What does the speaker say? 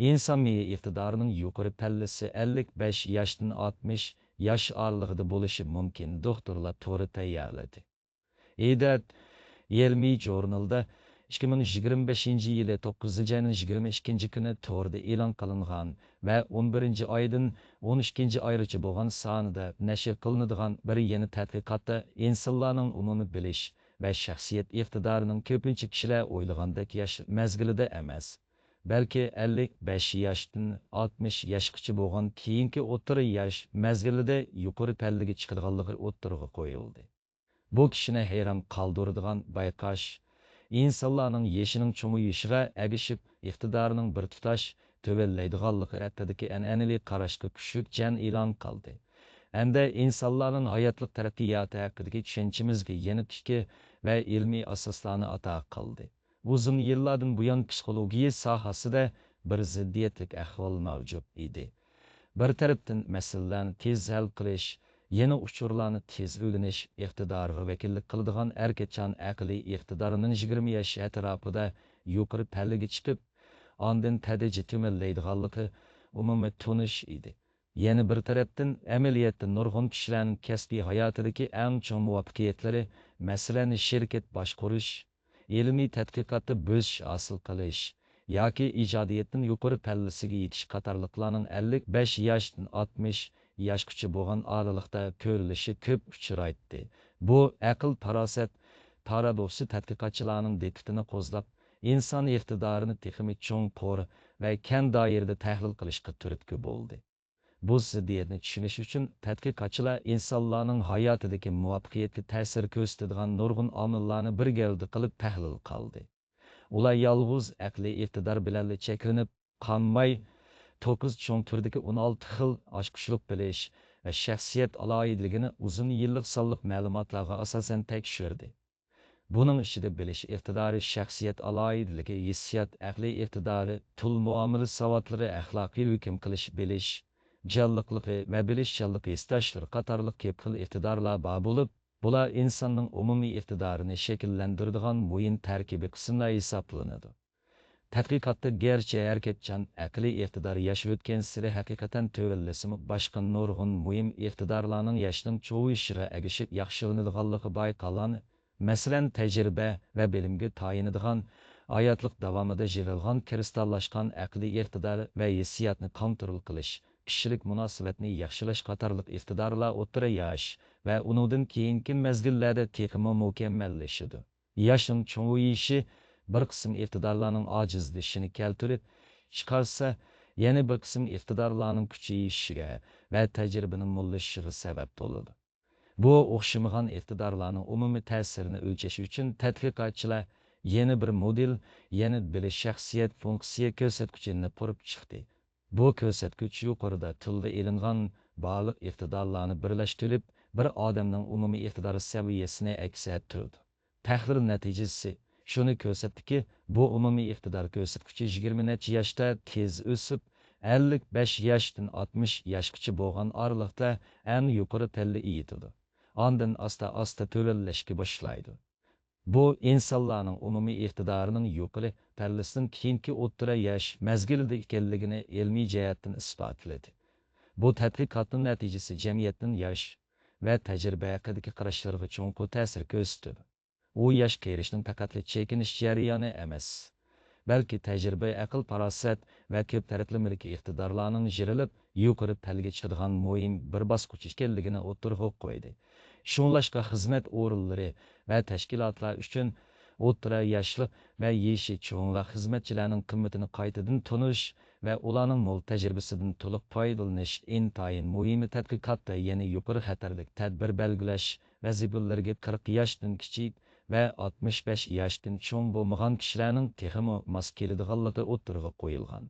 İnsan miyi iqtidarının yuqori pallisi 55 yaşdan 60 yaş aralığında bo'lishi mumkin, doktorlar to'g'ri tayyorladi. İdat Ilmiy jurnalda 2025 yılı 9 ayının 22 günü to'g'rida e'lon qilingan va 11 oydan 12 oygacha bo'lgan sonida nashr qilinadigan bir yeni tadqiqotda insonlarning umumiy bilish va shaxsiyat iqtidorining ko'pincha kishilar o'ylagandek yosh mezgilida emas, balki 55 yoshdan 60 yoshgacha bo'lgan keyingi o'rta yosh mezgilida yuqori pallaga chiqadiganligi o'ttirg'a qo'yildi. Bu kishini hayron qoldiradigan bayqash, insonlarning yeshining cho'miyishiga ergishib, iqtidorining bir tutash tuvallaydiganligi haqidagi an'anaviy qarashga kuchli jan e'lon qildi. Hamda insonlarning hayotlik taraqqiyoti haqidagi tushunchimizga yana tikki va ilmiy asoslarni ato qildi. Uzun yillardan buyon psixologiya sohasida bir ziddiyatlik ahvol mavjud edi. Bir tarafdan masalalarni tez hal qilish, yeni uchurlarni tez o'rganish iqtidoriga vakillik qiladigan erkakchan aqliy iqtidorining 20 yosh atrofida yuqori pallaga chiqib, ondan tadrijiy tumanlaydiganligi umumiy tunish edi. Yana bir tarafdan amaliyotda nurg'un kishilarning kasbiy hayotidagi eng chong muvaffaqiyatlari, masalan, shirkat boshqarish, ilmiy tadqiqotda bo'sish hosil qilish yoki ijodiyatning yuqori pallasiga yetish qatorliqlarning 55 yoshdan 60 yoshgacha bo'lgan oralikda ko'rilishi ko'p uchraydi. Bu aql farosat paradoksi tadqiqotchilarning diqqatini qo'zlab, inson iqtidorini texnik cho'nqur va keng doirada tahlil qilishga turtki bo'ldi. Bu ziddiyatni tushunish uchun tadqiqotchilar insonlarning hayotidagi muvaffaqiyatga ta'sir ko'rsatadigan nurg'un omillarni bir gavda qilib tahlil qildi. Ular yolg'iz aqliy iqtidor bilan cheklanib qolmay, 9 cho'ng turdagi 16 xil oshkushlik bilish va shaxsiyat aloyidligini uzun yillik sonliq ma'lumotlarga asosan tekshirdi. Buning ichida bilish iqtidori, shaxsiyat aloyidligi, hissiyot, aqliy iqtidori, til muomala savotlari, axloqiy hukm qilish bilish, jonliqligi va bilishchanligi istashlar qatorliq ko'p xil iqtidorlar bor bo'lib, bular insonning umumiy iqtidorini shakllantiradigan muhim tarkibiy qismlar hisoblanadi. Tadqiqotda gerçi erkekcan aqliy iqtidor yaş o'tgan siri haqiqatan tövellisimi boshqa nurg'un muhim iqtidorlarning yoshning cho'yishiga ergishib yaxshilanadiganligi bayqalan, masalan tajriba va bilimga tayinadigan hayotlik davomida yig'ilgan kristallashgan aqliy iqtidor va hissiyotni kontrol qilish, kishilik munosabatni yaxshilash qatorliq iqtidorlar o'rta yosh va undan keyingi mezgillarda texmo mukammallashadi. Yoshning cho'yishi bir qism iqtidorlarning ojizlashini keltirib chiqarsa, yana bir qism iqtidorlarning kuchayishiga va tajribaning mo'llashishiga sabab bo'ladi. Bu o'xshamagan iqtidorlarning umumiy ta'sirini o'lchash uchun tadqiqotchilar yana bir model, yana bilish shaxsiyat funksiya ko'rsatkichini qurib chiqdi. Bu ko'rsatkich yuqorida tilda ilingan bog'liq iqtidorlarni birlashtirib, bir odamning umumiy iqtidor saviyasini aks ettirdi. Tahlil natijasi shuni ko'rsatdiki, bu umumiy iqtidor ko'rsatkichi 20 yoshda tez o'sib, 55 yoshdan 60 yoshgacha bo'lgan oralikda eng yuqori palla yetadi. Ondan asta-asta to'lallashga boshlaydi. Bu insonlarning umumiy iqtidorining yuqori pallasidan keyingi o'rta yosh mezgilida ekanligini ilmiy jihatdan isbotladi. Bu tadqiqotning natijasi jamiyatning yosh va tajriba haqidagi qarashlariga cho'nqur ta'sir ko'rsatdi. U yosh kerishning faqat chekinish jarayoni emas, balki tajriba, aql, farosat va ko'p taraflamalikka iqtidorlarning jirilib, yuqori pallaga chiqadigan muhim bir bosqich ekanligini o'tirg'a qo'ydi. Shunlashqa xizmat o'rinlari va tashkilotlar uchun o'rta yoshli va yeshi cho'nglar xizmatchilarning qimmatini qaytadan tunish va ularning mo'l tajribasidan to'liq foydalanish intayin muhim. Tadqiqotda yana yuqori xatarlik tadbir belgilash vazifalarga 40 yoshdan kichik va 65 yoshdan cho'ng bo'lmagan kishilarning texmo mos keladiganligi o'tirg'a qo'yilgan.